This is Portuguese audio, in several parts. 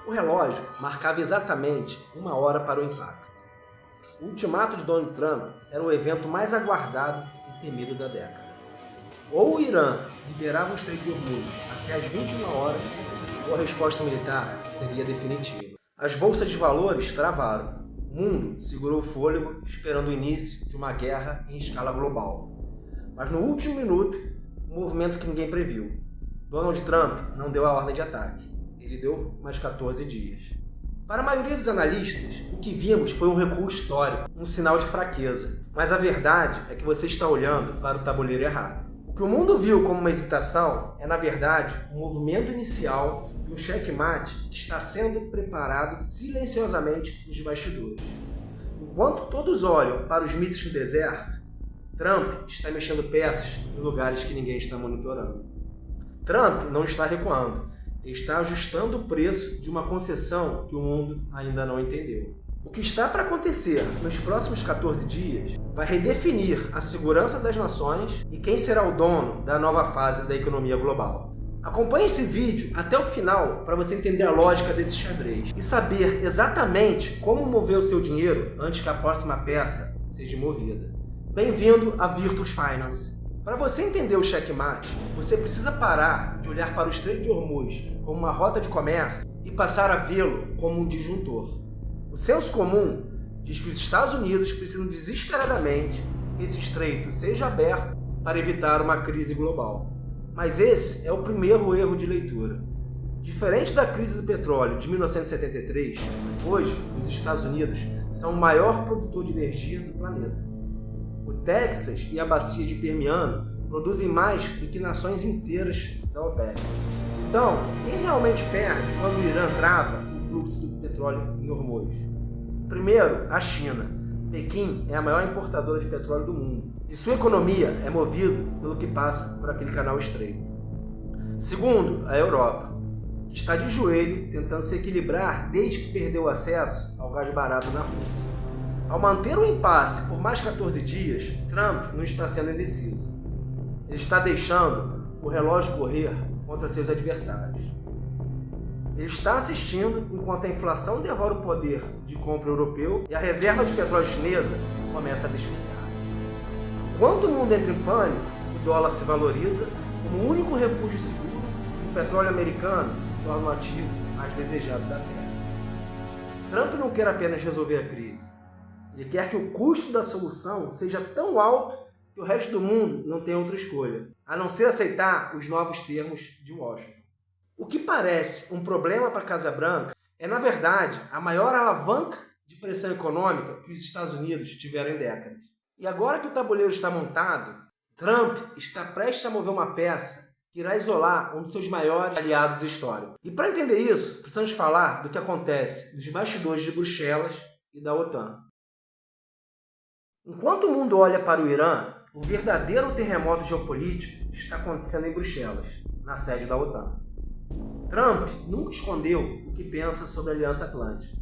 O relógio marcava exatamente 1 hora para o impacto. O ultimato de Donald Trump era o evento mais aguardado e temido da década. Ou o Irã liberava o Estreito de Hormuz até às 21 horas, ou a resposta militar seria definitiva. As bolsas de valores travaram. O mundo segurou o fôlego esperando o início de uma guerra em escala global. Mas no último minuto, um movimento que ninguém previu. Donald Trump não deu a ordem de ataque. Ele deu mais 14 dias. Para a maioria dos analistas, o que vimos foi um recuo histórico, um sinal de fraqueza. Mas a verdade é que você está olhando para o tabuleiro errado. O que o mundo viu como uma hesitação é, na verdade, um movimento inicial de um checkmate que está sendo preparado silenciosamente nos bastidores. Enquanto todos olham para os mísseis no deserto, Trump está mexendo peças em lugares que ninguém está monitorando. Trump não está recuando, ele está ajustando o preço de uma concessão que o mundo ainda não entendeu. O que está para acontecer nos próximos 14 dias vai redefinir a segurança das nações e quem será o dono da nova fase da economia global. Acompanhe esse vídeo até o final para você entender a lógica desse xadrez e saber exatamente como mover o seu dinheiro antes que a próxima peça seja movida. Bem-vindo a Virtus Finance. Para você entender o checkmate, você precisa parar de olhar para o Estreito de Hormuz como uma rota de comércio e passar a vê-lo como um disjuntor. O senso comum diz que os Estados Unidos precisam desesperadamente que esse estreito seja aberto para evitar uma crise global. Mas esse é o primeiro erro de leitura. Diferente da crise do petróleo de 1973, hoje os Estados Unidos são o maior produtor de energia do planeta. O Texas e a bacia de Permiano produzem mais do que nações inteiras da OPEC. Então, quem realmente perde quando o Irã trava o fluxo do petróleo em Hormuz? Primeiro, a China. Pequim é a maior importadora de petróleo do mundo e sua economia é movida pelo que passa por aquele canal estreito. Segundo, a Europa, que está de joelho tentando se equilibrar desde que perdeu acesso ao gás barato na Rússia. Ao manter o impasse por mais 14 dias, Trump não está sendo indeciso. Ele está deixando o relógio correr contra seus adversários. Ele está assistindo enquanto a inflação devora o poder de compra europeu e a reserva de petróleo chinesa começa a despencar. Enquanto o mundo entra em pânico, o dólar se valoriza como o único refúgio seguro e o petróleo americano se torna o ativo mais desejado da Terra. Trump não quer apenas resolver a crise. Ele quer que o custo da solução seja tão alto que o resto do mundo não tenha outra escolha, a não ser aceitar os novos termos de Washington. O que parece um problema para a Casa Branca é, na verdade, a maior alavanca de pressão econômica que os Estados Unidos tiveram em décadas. E agora que o tabuleiro está montado, Trump está prestes a mover uma peça que irá isolar um dos seus maiores aliados históricos. E para entender isso, precisamos falar do que acontece nos bastidores de Bruxelas e da OTAN. Enquanto o mundo olha para o Irã, o verdadeiro terremoto geopolítico está acontecendo em Bruxelas, na sede da OTAN. Trump nunca escondeu o que pensa sobre a Aliança Atlântica.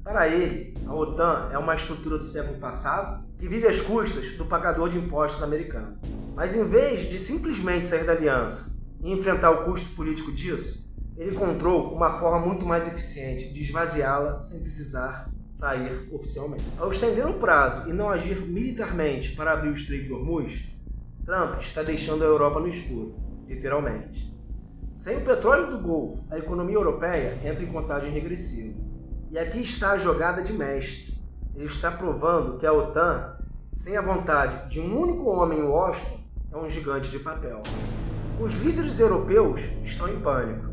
Para ele, a OTAN é uma estrutura do século passado que vive às custas do pagador de impostos americano. Mas em vez de simplesmente sair da aliança e enfrentar o custo político disso, ele encontrou uma forma muito mais eficiente de esvaziá-la sem precisar sair oficialmente. Ao estender o prazo e não agir militarmente para abrir o Estreito de Hormuz, Trump está deixando a Europa no escuro, literalmente. Sem o petróleo do Golfo, a economia europeia entra em contagem regressiva. E aqui está a jogada de mestre. Ele está provando que a OTAN, sem a vontade de um único homem em Washington, é um gigante de papel. Os líderes europeus estão em pânico.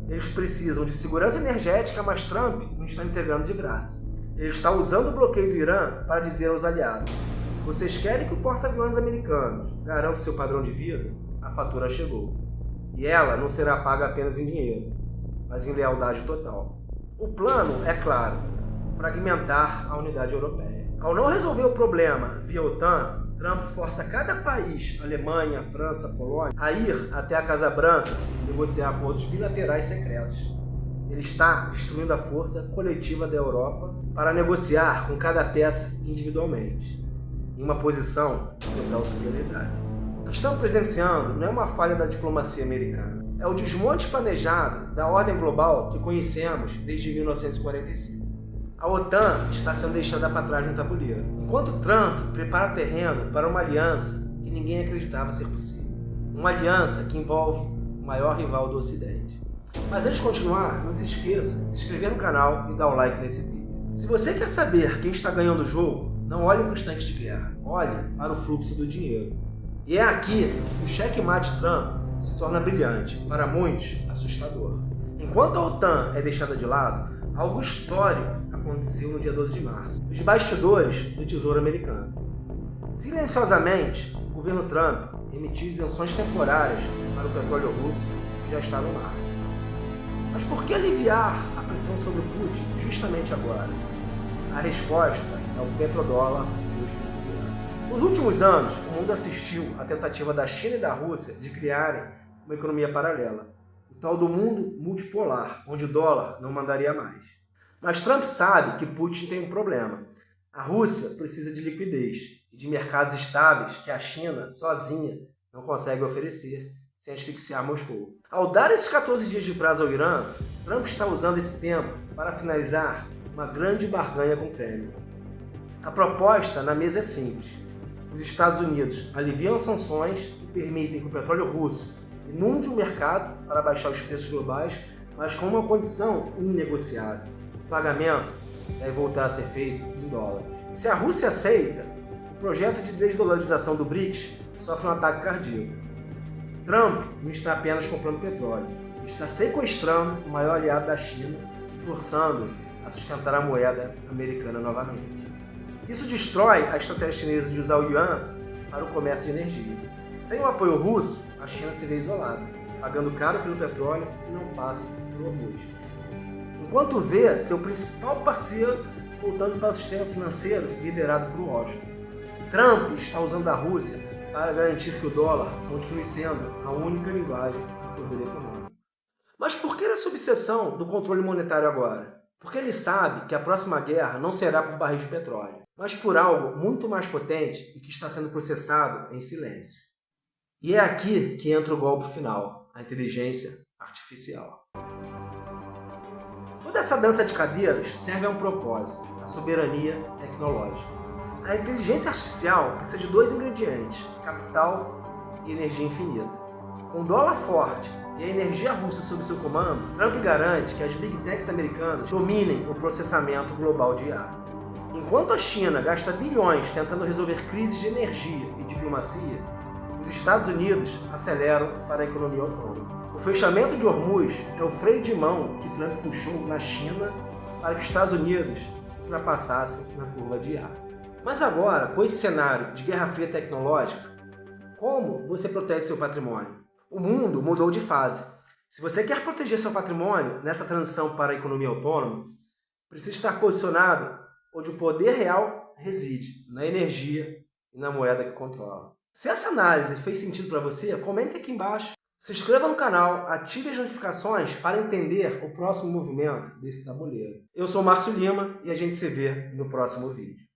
Eles precisam de segurança energética, mas Trump não está entregando de graça. Ele está usando o bloqueio do Irã para dizer aos aliados: se vocês querem que o porta-aviões americano garanta o seu padrão de vida, a fatura chegou. E ela não será paga apenas em dinheiro, mas em lealdade total. O plano é claro: fragmentar a unidade europeia. Ao não resolver o problema via OTAN, Trump força cada país, Alemanha, França, Polônia, a ir até a Casa Branca e negociar acordos bilaterais secretos. Ele está destruindo a força coletiva da Europa para negociar com cada peça individualmente, em uma posição de total superioridade. O que estamos presenciando não é uma falha da diplomacia americana, é o desmonte planejado da ordem global que conhecemos desde 1945. A OTAN está sendo deixada para trás no tabuleiro, enquanto Trump prepara terreno para uma aliança que ninguém acreditava ser possível. Uma aliança que envolve o maior rival do Ocidente. Mas antes de continuar, não se esqueça de se inscrever no canal e dar o like nesse vídeo. Se você quer saber quem está ganhando o jogo, não olhe para os tanques de guerra, olhe para o fluxo do dinheiro. E é aqui que o checkmate Trump se torna brilhante, para muitos assustador. Enquanto a OTAN é deixada de lado, algo histórico aconteceu no dia 12 de março, os bastidores do Tesouro Americano. Silenciosamente, o governo Trump emitiu isenções temporárias para o petróleo russo que já está no mar. Mas por que aliviar a pressão sobre o Putin justamente agora? A resposta é o petrodólar e os financeiro. Nos últimos anos, o mundo assistiu à tentativa da China e da Rússia de criarem uma economia paralela, o tal do mundo multipolar, onde o dólar não mandaria mais. Mas Trump sabe que Putin tem um problema. A Rússia precisa de liquidez e de mercados estáveis que a China, sozinha, não consegue oferecer, sem asfixiar Moscou. Ao dar esses 14 dias de prazo ao Irã, Trump está usando esse tempo para finalizar uma grande barganha com o Kremlin. A proposta na mesa é simples. Os Estados Unidos aliviam as sanções e permitem que o petróleo russo inunde o mercado para baixar os preços globais, mas com uma condição inegociável. O pagamento deve voltar a ser feito em dólares. Se a Rússia aceita, o projeto de desdolarização do BRICS sofre um ataque cardíaco. Trump não está apenas comprando petróleo, está sequestrando o maior aliado da China e forçando a sustentar a moeda americana novamente. Isso destrói a estratégia chinesa de usar o yuan para o comércio de energia. Sem o apoio russo, a China se vê isolada, pagando caro pelo petróleo e não passa por arroz. Enquanto vê seu principal parceiro voltando para o sistema financeiro liderado por Washington. Trump está usando a Rússia para garantir que o dólar continue sendo a única linguagem do poder econômico. Mas por que essa obsessão do controle monetário agora? Porque ele sabe que a próxima guerra não será por barris de petróleo, mas por algo muito mais potente e que está sendo processado em silêncio. E é aqui que entra o golpe final, a inteligência artificial. Toda essa dança de cadeiras serve a um propósito, a soberania tecnológica. A inteligência artificial precisa de dois ingredientes, capital e energia infinita. Com o dólar forte e a energia russa sob seu comando, Trump garante que as Big Techs americanas dominem o processamento global de IA. Enquanto a China gasta bilhões tentando resolver crises de energia e diplomacia, os Estados Unidos aceleram para a economia autônoma. O fechamento de Hormuz é o freio de mão que Trump puxou na China para que os Estados Unidos ultrapassassem na curva de IA. Mas agora, com esse cenário de guerra fria tecnológica, como você protege seu patrimônio? O mundo mudou de fase. Se você quer proteger seu patrimônio nessa transição para a economia autônoma, precisa estar posicionado onde o poder real reside, na energia e na moeda que controla. Se essa análise fez sentido para você, comente aqui embaixo. Se inscreva no canal, ative as notificações para entender o próximo movimento desse tabuleiro. Eu sou Márcio Lima e a gente se vê no próximo vídeo.